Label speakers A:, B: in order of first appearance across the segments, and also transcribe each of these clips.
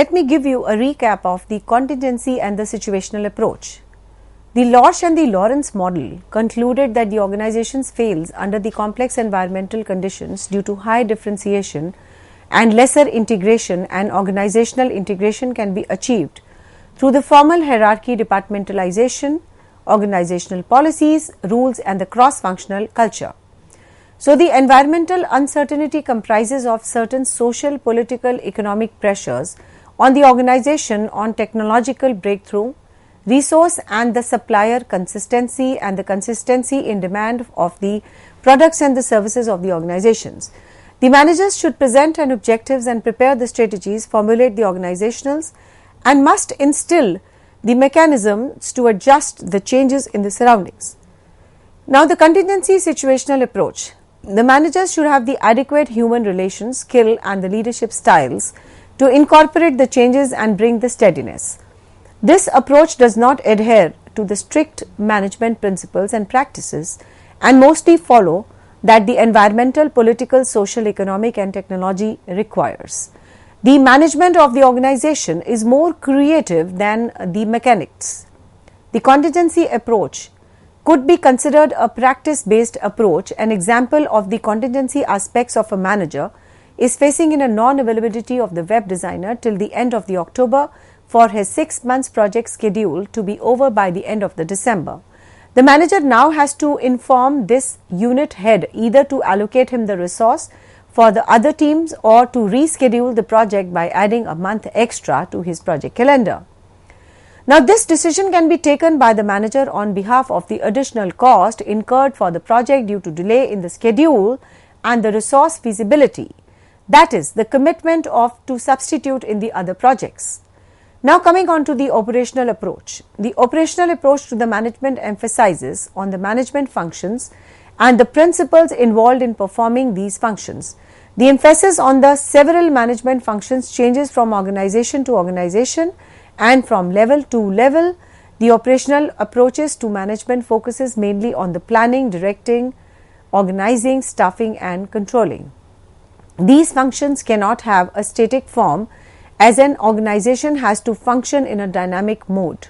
A: let me give you a recap of the contingency and the situational approach. The Lorsch and the Lawrence model concluded that the organization fails under the complex environmental conditions due to high differentiation and lesser integration, and organizational integration can be achieved through the formal hierarchy departmentalization, organizational policies, rules and the cross-functional culture. So, the environmental uncertainty comprises of certain social, political, economic pressures on the organization on technological breakthrough, resource and the supplier consistency, and the consistency in demand of the products and the services of the organizations. The managers should present an objectives and prepare the strategies, formulate the organizationals, and must instill the mechanisms to adjust the changes in the surroundings. Now, the contingency situational approach. The managers should have the adequate human relations, skill and the leadership styles to incorporate the changes and bring the steadiness. This approach does not adhere to the strict management principles and practices and mostly follow that the environmental, political, social, economic and technology requires. The management of the organization is more creative than the mechanics. The contingency approach could be considered a practice-based approach. An example of the contingency aspects of a manager is facing in a non-availability of the web designer till the end of the October for his 6 months project schedule to be over by the end of the December. The manager now has to inform this unit head either to allocate him the resource for the other teams or to reschedule the project by adding a month extra to his project calendar. Now, this decision can be taken by the manager on behalf of the additional cost incurred for the project due to delay in the schedule and the resource feasibility, that is, the commitment to substitute in the other projects. Now, coming on to the operational approach. The operational approach to the management emphasizes on the management functions and the principles involved in performing these functions. The emphasis on the several management functions changes from organization to organization and from level to level. The operational approaches to management focuses mainly on the planning, directing, organizing, staffing and controlling. These functions cannot have a static form, as an organization has to function in a dynamic mode.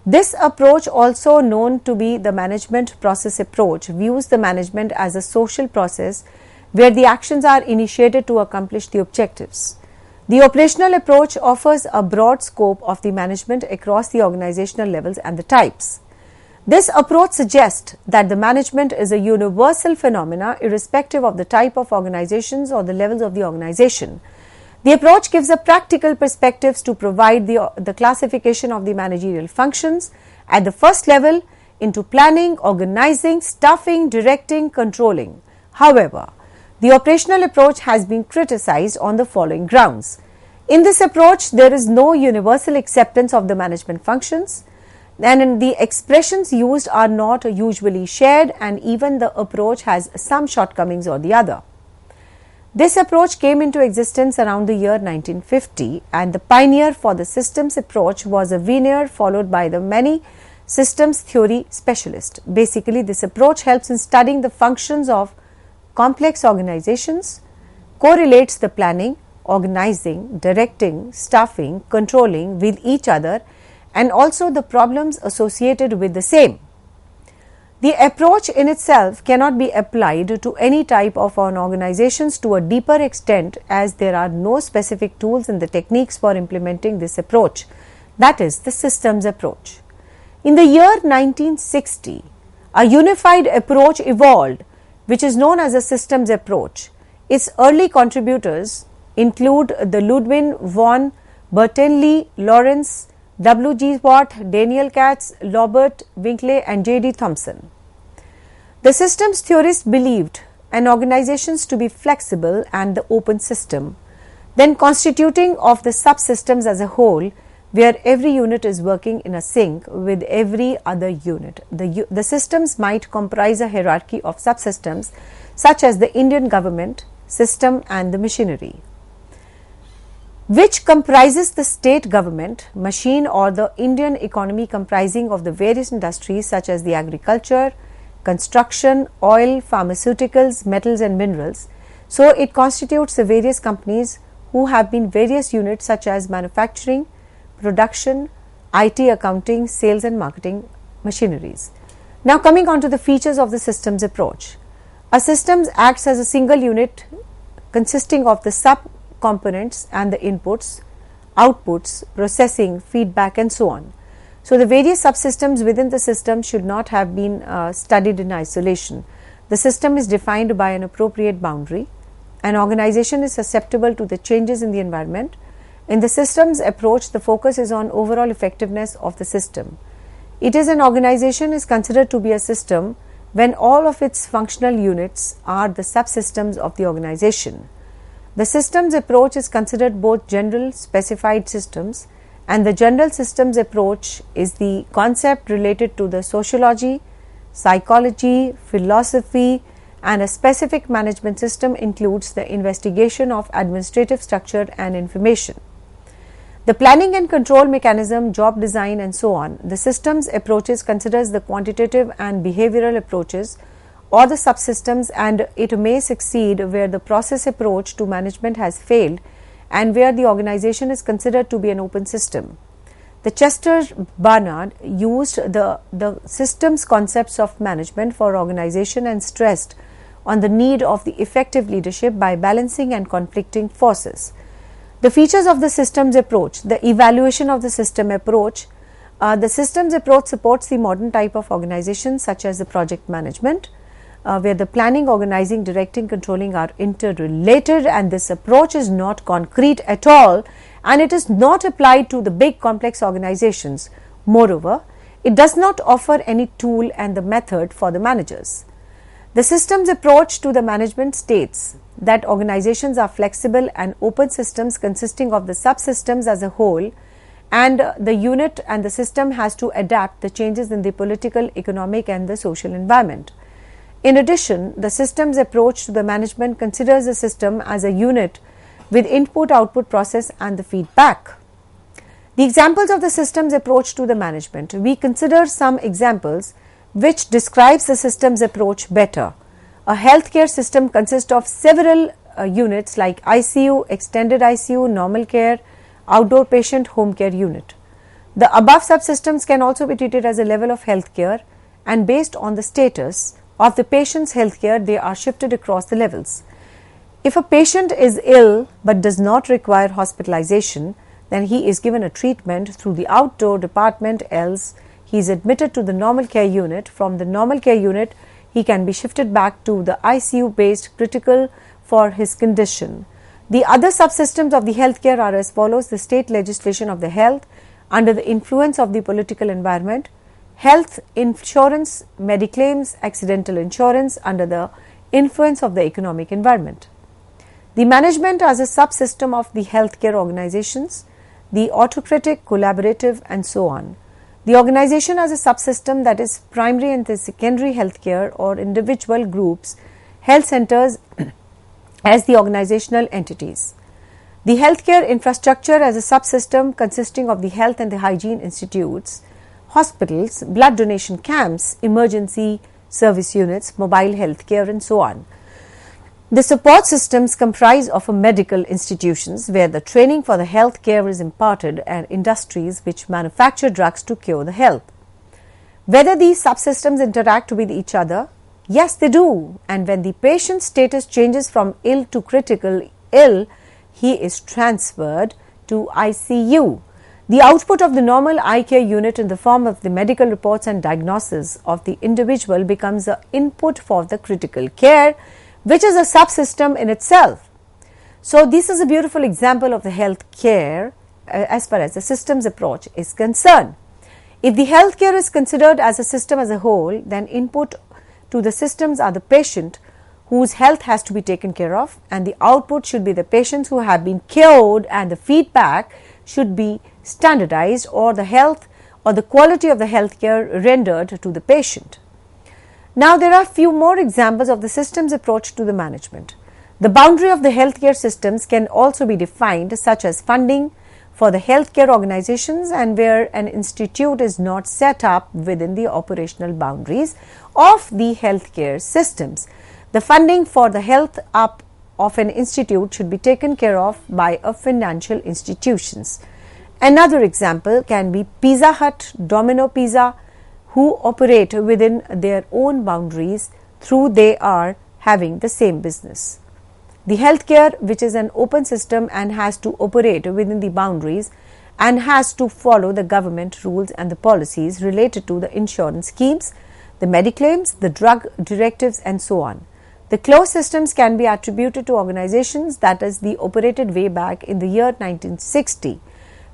A: This approach, also known to be the management process approach, views the management as a social process where the actions are initiated to accomplish the objectives. The operational approach offers a broad scope of the management across the organizational levels and the types. This approach suggests that the management is a universal phenomena irrespective of the type of organizations or the levels of the organization. The approach gives a practical perspectives to provide the classification of the managerial functions at the first level into planning, organizing, staffing, directing, controlling. However, the operational approach has been criticized on the following grounds. In this approach, there is no universal acceptance of the management functions, and the expressions used are not usually shared, and even the approach has some shortcomings or the other. This approach came into existence around the year 1950, and the pioneer for the systems approach was a Wiener, followed by the many systems theory specialists. Basically, this approach helps in studying the functions of complex organizations, correlates the planning, organizing, directing, staffing, controlling with each other, and also the problems associated with the same. The approach in itself cannot be applied to any type of an organizations to a deeper extent, as there are no specific tools and the techniques for implementing this approach, that is the systems approach. In the year 1960, a unified approach evolved, which is known as a systems approach. Its early contributors include the Ludwig von Bertalanffy, Lawrence, W. G. Watt, Daniel Katz, Robert Winkley and J. D. Thomson. The systems theorists believed an organization to be flexible and the open system, then constituting of the subsystems as a whole, where every unit is working in a sync with every other unit. The systems might comprise a hierarchy of subsystems such as the Indian government system and the machinery, which comprises the state government machine, or the Indian economy comprising of the various industries such as the agriculture, construction, oil, pharmaceuticals, metals and minerals. So, it constitutes the various companies who have been various units such as manufacturing, production, IT, accounting, sales and marketing machineries. Now coming on to the features of the systems approach. A systems acts as a single unit consisting of the sub-components and the inputs, outputs, processing, feedback and so on. So the various subsystems within the system should not have been studied in isolation. The system is defined by an appropriate boundary. An organization is susceptible to the changes in the environment. In the systems approach, the focus is on overall effectiveness of the system. It is an organization is considered to be a system when all of its functional units are the subsystems of the organization. The systems approach is considered both general specified systems, and the general systems approach is the concept related to the sociology, psychology, philosophy, and a specific management system includes the investigation of administrative structure and information. The planning and control mechanism, job design and so on. The systems approaches considers the quantitative and behavioral approaches or the subsystems, and it may succeed where the process approach to management has failed and where the organization is considered to be an open system. The Chester Barnard used the systems concepts of management for organization and stressed on the need of the effective leadership by balancing and conflicting forces. The features of the systems approach, the evaluation of the system approach. The systems approach supports the modern type of organization such as the project management, where the planning, organizing, directing, controlling are interrelated, and this approach is not concrete at all and it is not applied to the big complex organizations. Moreover, it does not offer any tool and the method for the managers. The systems approach to the management states that organizations are flexible and open systems consisting of the subsystems as a whole, and the unit and the system has to adapt the changes in the political, economic and the social environment. In addition, the systems approach to the management considers the system as a unit with input, output, process and the feedback. The examples of the systems approach to the management. We consider some examples which describes the systems approach better. A healthcare system consists of several units like ICU, extended ICU, normal care, outdoor patient, home care unit. The above subsystems can also be treated as a level of healthcare, and based on the status of the patient's healthcare, they are shifted across the levels. If a patient is ill but does not require hospitalization, then he is given a treatment through the outdoor department, else he is admitted to the normal care unit. From the normal care unit, he can be shifted back to the ICU based critical for his condition. The other subsystems of the healthcare are as follows: the state legislation of the health under the influence of the political environment, health insurance, mediclaims, accidental insurance under the influence of the economic environment. The management as a subsystem of the healthcare organizations, the autocratic, collaborative and so on. The organization as a subsystem, that is primary and the secondary healthcare or individual groups, health centers as the organizational entities. The healthcare infrastructure as a subsystem consisting of the health and the hygiene institutes, hospitals, blood donation camps, emergency service units, mobile healthcare and so on. The support systems comprise of medical institutions where the training for the health care is imparted, and industries which manufacture drugs to cure the health. Whether these subsystems interact with each other? Yes, they do. And when the patient's status changes from ill to critical ill, he is transferred to ICU. The output of the normal eye care unit in the form of the medical reports and diagnosis of the individual becomes the input for the critical care, which is a subsystem in itself. So this is a beautiful example of the health care as far as the systems approach is concerned. If the health care is considered as a system as a whole, then input to the systems are the patient whose health has to be taken care of, and the output should be the patients who have been cured, and the feedback should be standardized or the health or the quality of the health care rendered to the patient. Now there are few more examples of the systems approach to the management. The boundary of the healthcare systems can also be defined, such as funding for the healthcare organizations and where an institute is not set up within the operational boundaries of the healthcare systems. The funding for the health up of an institute should be taken care of by a financial institutions. Another example can be Pizza Hut, Domino Pizza, who operate within their own boundaries through they are having the same business. The healthcare, which is an open system and has to operate within the boundaries and has to follow the government rules and the policies related to the insurance schemes, the mediclaims, the drug directives and so on. The closed systems can be attributed to organizations that is the operated way back in the year 1960,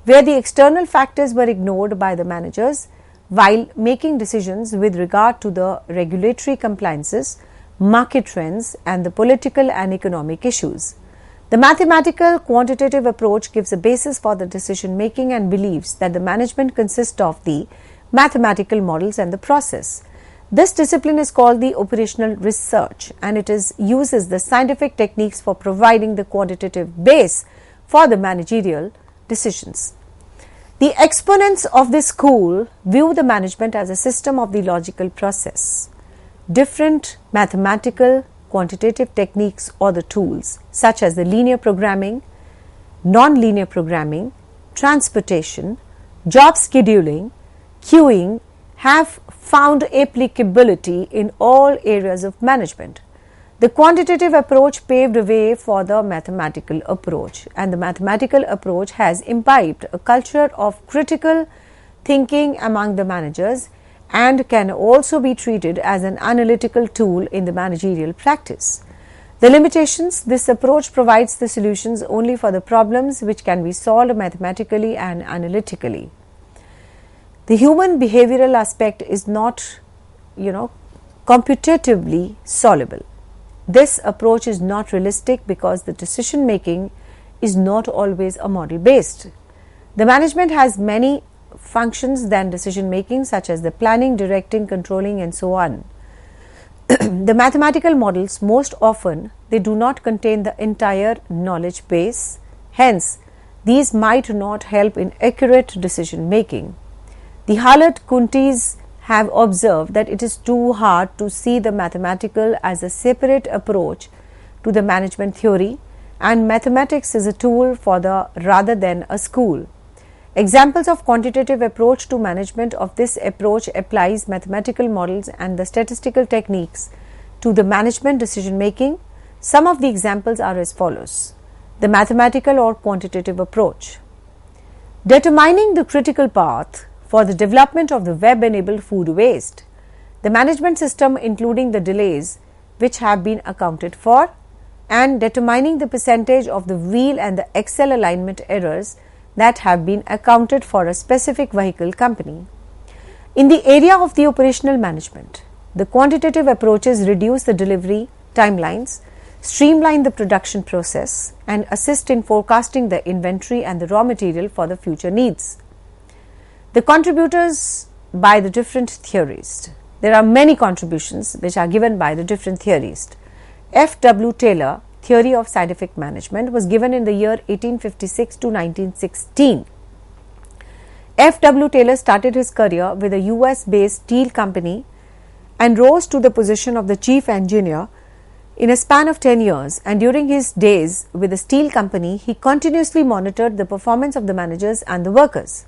A: where the external factors were ignored by the managers while making decisions with regard to the regulatory compliances, market trends and the political and economic issues. The mathematical quantitative approach gives a basis for the decision making and believes that the management consists of the mathematical models and the process. This discipline is called the operational research, and it uses the scientific techniques for providing the quantitative base for the managerial decisions. The exponents of this school view the management as a system of the logical process. Different mathematical quantitative techniques or the tools such as the linear programming, non-linear programming, transportation, job scheduling, queuing have found applicability in all areas of management. The quantitative approach paved the way for the mathematical approach, and the mathematical approach has imbibed a culture of critical thinking among the managers and can also be treated as an analytical tool in the managerial practice. The limitations: this approach provides the solutions only for the problems which can be solved mathematically and analytically. The human behavioral aspect is not, computatively solvable. This approach is not realistic because the decision making is not always a model based. The management has many functions than decision making, such as the planning, directing, controlling and so on. The mathematical models, most often they do not contain the entire knowledge base, hence these might not help in accurate decision making. The Hallett-Kuntis have observed that it is too hard to see the mathematical as a separate approach to the management theory, and mathematics is a tool for the rather than a school. Examples of quantitative approach to management of this approach applies mathematical models and the statistical techniques to the management decision making. Some of the examples are as follows. The mathematical or quantitative approach. Determining the critical path for the development of the web-enabled food waste. The management system including the delays which have been accounted for, and determining the percentage of the wheel and the axle alignment errors that have been accounted for a specific vehicle company. In the area of the operational management, the quantitative approaches reduce the delivery timelines, streamline the production process, and assist in forecasting the inventory and the raw material for the future needs. The contributors by the different theorists. There are many contributions which are given by the different theorists. F. W. Taylor, Theory of Scientific Management, was given in the year 1856 to 1916. F. W. Taylor started his career with a US-based steel company and rose to the position of the chief engineer in a span of 10 years, and during his days with the steel company, he continuously monitored the performance of the managers and the workers.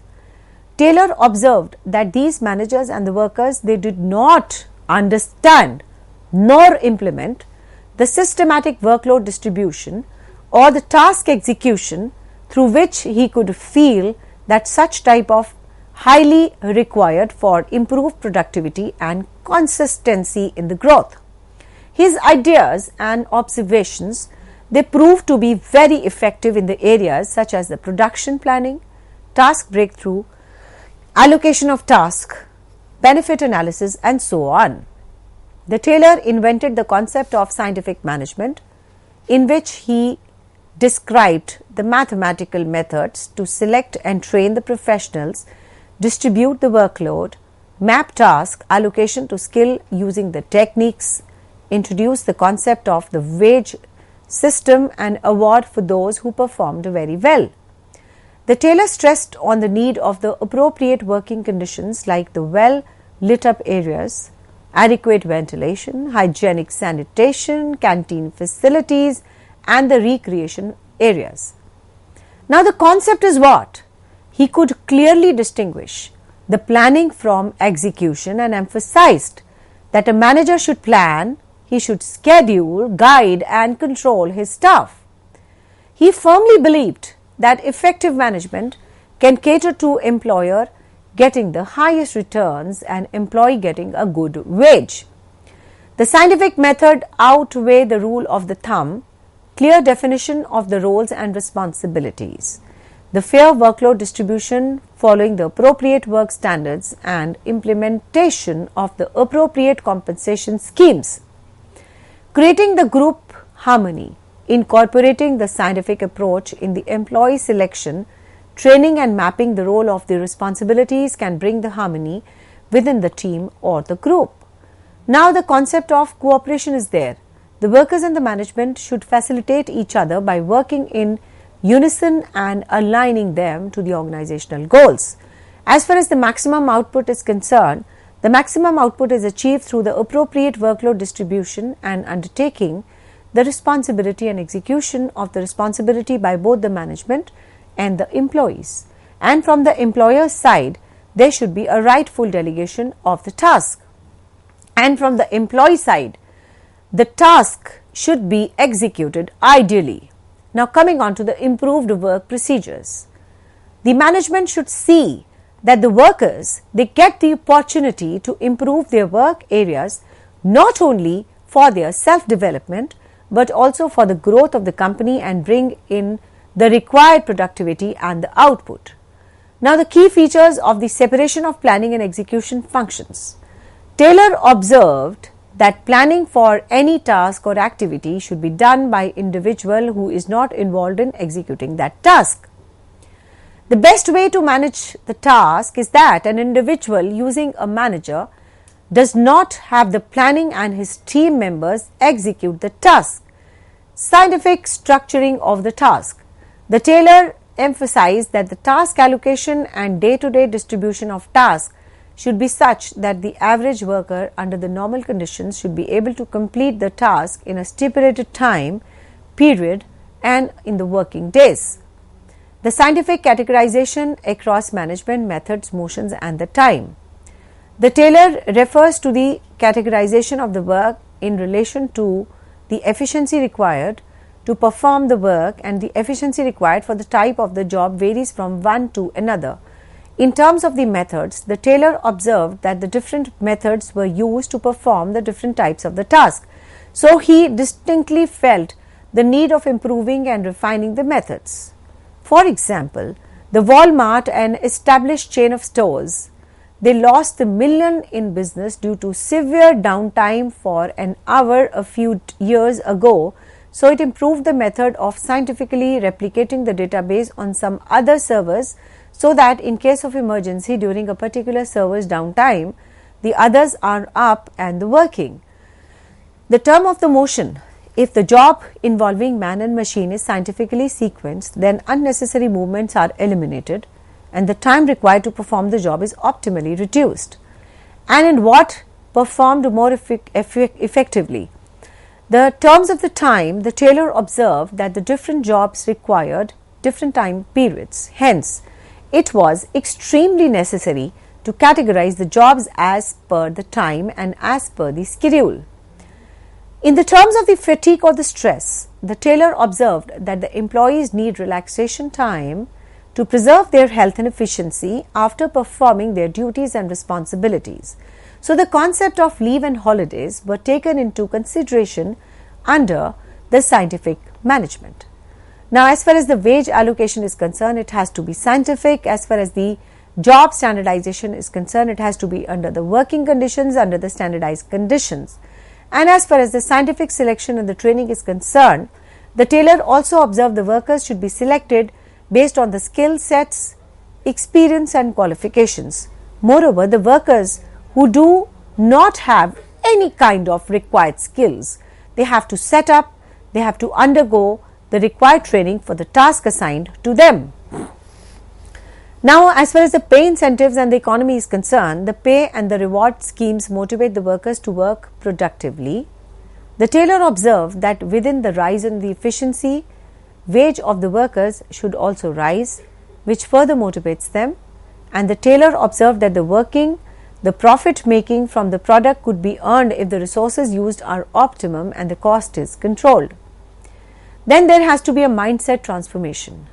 A: Taylor observed that these managers and the workers, they did not understand nor implement the systematic workload distribution or the task execution through which he could feel that such type of highly required for improved productivity and consistency in the growth. His ideas and observations, they proved to be very effective in the areas such as the production planning, task breakthrough, allocation of task, benefit analysis and so on. The Taylor invented the concept of scientific management, in which he described the mathematical methods to select and train the professionals, distribute the workload, map task allocation to skill using the techniques, introduce the concept of the wage system and award for those who performed very well. The Taylor stressed on the need of the appropriate working conditions like the well lit up areas, adequate ventilation, hygienic sanitation, canteen facilities and the recreation areas. Now the concept is what? He could clearly distinguish the planning from execution and emphasized that a manager should plan, he should schedule, guide and control his staff. He firmly believed that effective management can cater to employer getting the highest returns and employee getting a good wage. The scientific method outweigh the rule of the thumb, clear definition of the roles and responsibilities, the fair workload distribution following the appropriate work standards and implementation of the appropriate compensation schemes. Creating the group harmony, incorporating the scientific approach in the employee selection, training and mapping the role of the responsibilities can bring the harmony within the team or the group. Now the concept of cooperation is there. The workers and the management should facilitate each other by working in unison and aligning them to the organizational goals. As far as the maximum output is concerned, the maximum output is achieved through the appropriate workload distribution and undertaking the responsibility and execution of the responsibility by both the management and the employees. And from the employer's side, there should be a rightful delegation of the task. And from the employee side, the task should be executed ideally. Now coming on to the improved work procedures. The management should see that the workers, they get the opportunity to improve their work areas not only for their self-development but also for the growth of the company and bring in the required productivity and the output. Now the key features of the separation of planning and execution functions. Taylor observed that planning for any task or activity should be done by individual who is not involved in executing that task. The best way to manage the task is that an individual using a manager does not have the planning and his team members execute the task. Scientific structuring of the task. The Taylor emphasized that the task allocation and day-to-day distribution of tasks should be such that the average worker under the normal conditions should be able to complete the task in a stipulated time period and in the working days. The scientific categorization across management methods, motions and the time. The Taylor refers to the categorization of the work in relation to the efficiency required to perform the work, and the efficiency required for the type of the job varies from one to another. In terms of the methods, the Taylor observed that the different methods were used to perform the different types of the task. So he distinctly felt the need of improving and refining the methods. For example, the Walmart, an established chain of stores, they lost $1 million in business due to severe downtime for an hour a few years ago. So it improved the method of scientifically replicating the database on some other servers so that in case of emergency during a particular server's downtime, the others are up and working. The term of the motion. If the job involving man and machine is scientifically sequenced, then unnecessary movements are eliminated and the time required to perform the job is optimally reduced. And in what performed more effectively? The terms of the time, the Taylor observed that the different jobs required different time periods. Hence, it was extremely necessary to categorize the jobs as per the time and as per the schedule. In the terms of the fatigue or the stress, the Taylor observed that the employees need relaxation time to preserve their health and efficiency after performing their duties and responsibilities. So the concept of leave and holidays were taken into consideration under the scientific management. Now, as far as the wage allocation is concerned, it has to be scientific. As far as the job standardization is concerned, it has to be under the working conditions, under the standardized conditions. And as far as the scientific selection and the training is concerned, the Taylor also observed the workers should be selected based on the skill sets, experience and qualifications. Moreover, the workers who do not have any kind of required skills, they have to set up, they have to undergo the required training for the task assigned to them. Now, as far as the pay incentives and the economy is concerned, the pay and the reward schemes motivate the workers to work productively, The tailor observed that within the rise in the efficiency, wage of the workers should also rise, which further motivates them, and the tailor observed that the profit making from the product could be earned if the resources used are optimum and the cost is controlled. Then there has to be a mindset transformation.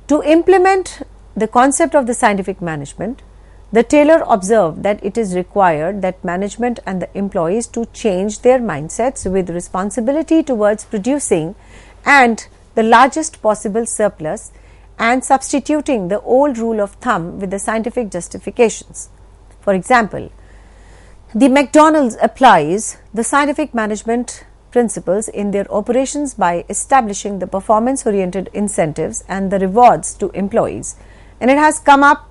A: To implement the concept of the scientific management, the tailor observed that it is required that management and the employees to change their mindsets with responsibility towards producing and the largest possible surplus and substituting the old rule of thumb with the scientific justifications. For example, the McDonald's applies the scientific management principles in their operations by establishing the performance-oriented incentives and the rewards to employees, and it has come up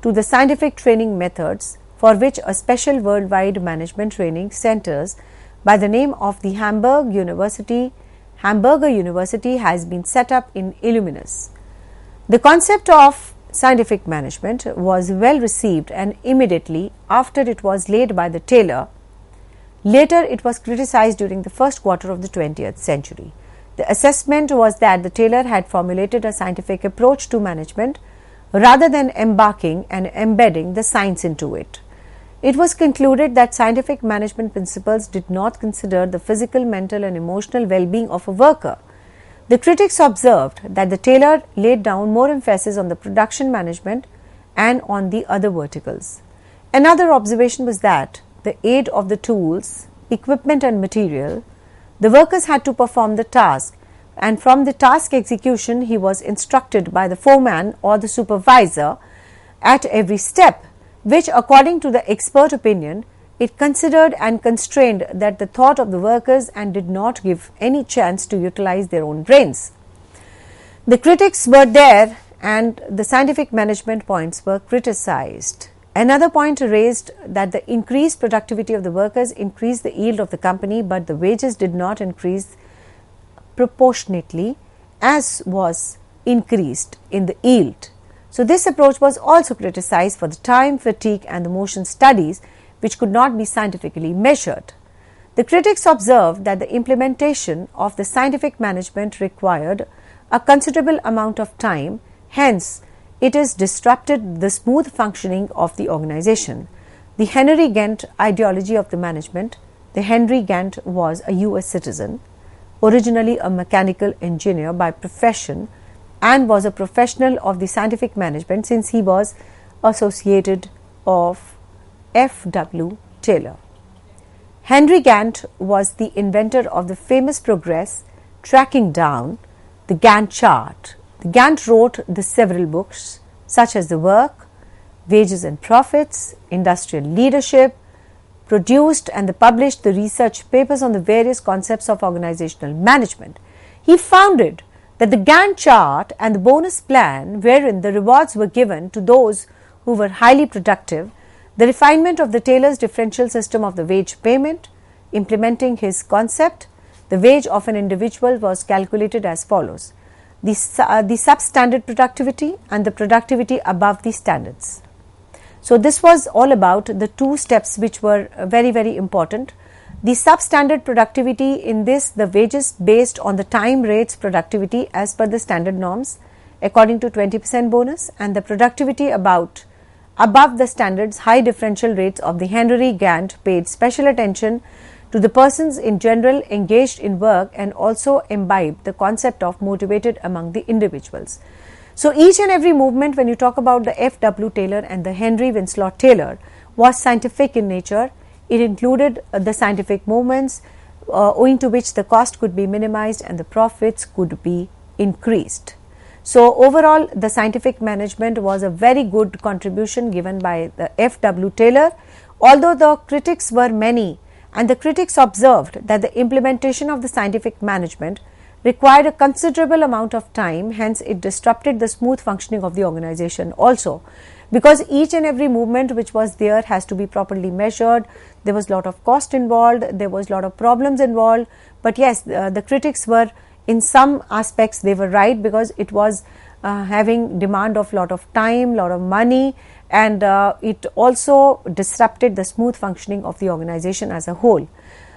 A: to the scientific training methods for which a special worldwide management training centers by the name of the Hamburger University has been set up in Illuminus. The concept of scientific management was well received, and immediately after it was laid by the tailor, later it was criticized during the first quarter of the 20th century. The assessment was that the tailor had formulated a scientific approach to management rather than embarking and embedding the science into it. It was concluded that scientific management principles did not consider the physical, mental and emotional well-being of a worker. The critics observed that the tailor laid down more emphasis on the production management and on the other verticals. Another observation was that the aid of the tools, equipment and material, the workers had to perform the task, and from the task execution he was instructed by the foreman or the supervisor at every step, which according to the expert opinion, it considered and constrained that the thought of the workers and did not give any chance to utilize their own brains. The critics were there and the scientific management points were criticized. Another point raised that the increased productivity of the workers increased the yield of the company, but the wages did not increase proportionately as was increased in the yield. So this approach was also criticized for the time, fatigue and the motion studies which could not be scientifically measured. The critics observed that the implementation of the scientific management required a considerable amount of time, hence it has disrupted the smooth functioning of the organization. The Henry Gantt ideology of the management. The Henry Gantt was a US citizen, originally a mechanical engineer by profession, and was a professional of the scientific management since he was associated of F.W. Taylor. Henry Gantt was the inventor of the famous progress tracking down the Gantt chart. Gantt wrote the several books such as The Work, Wages and Profits, Industrial Leadership, produced and published the research papers on the various concepts of organizational management. He founded that the Gantt chart and the bonus plan, wherein the rewards were given to those who were highly productive, the refinement of the tailor's differential system of the wage payment. Implementing his concept, the wage of an individual was calculated as follows: the substandard productivity and the productivity above the standards. So this was all about the two steps which were very, very important. The substandard productivity, in this the wages based on the time rates productivity as per the standard norms according to 20% bonus, and the productivity above the standards high differential rates of the Henry Gantt paid special attention to the persons in general engaged in work and also imbibed the concept of motivated among the individuals. So each and every movement, when you talk about the F.W. Taylor and the Henry Winslow Taylor, was scientific in nature. It included the scientific movements owing to which the cost could be minimized and the profits could be increased. So overall, the scientific management was a very good contribution given by the F.W. Taylor, although the critics were many, and the critics observed that the implementation of the scientific management required a considerable amount of time, hence it disrupted the smooth functioning of the organization also, because each and every movement which was there has to be properly measured. There was a lot of cost involved, there was a lot of problems involved, but yes, the critics were, in some aspects they were right, because it was having demand of lot of time, lot of money, and it also disrupted the smooth functioning of the organization as a whole.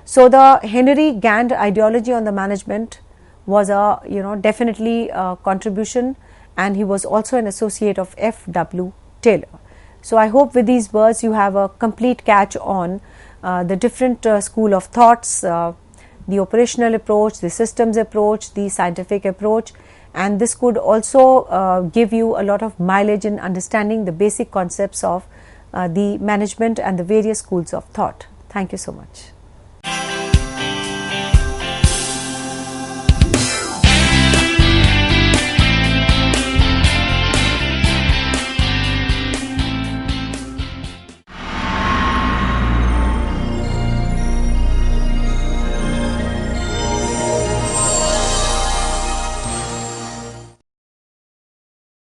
A: So the Henry Gantt ideology on the management was a definitely a contribution, and he was also an associate of F.W. Taylor. So I hope with these words you have a complete catch on the different school of thoughts, the operational approach, the systems approach, the scientific approach, and this could also give you a lot of mileage in understanding the basic concepts of the management and the various schools of thought. Thank you so much.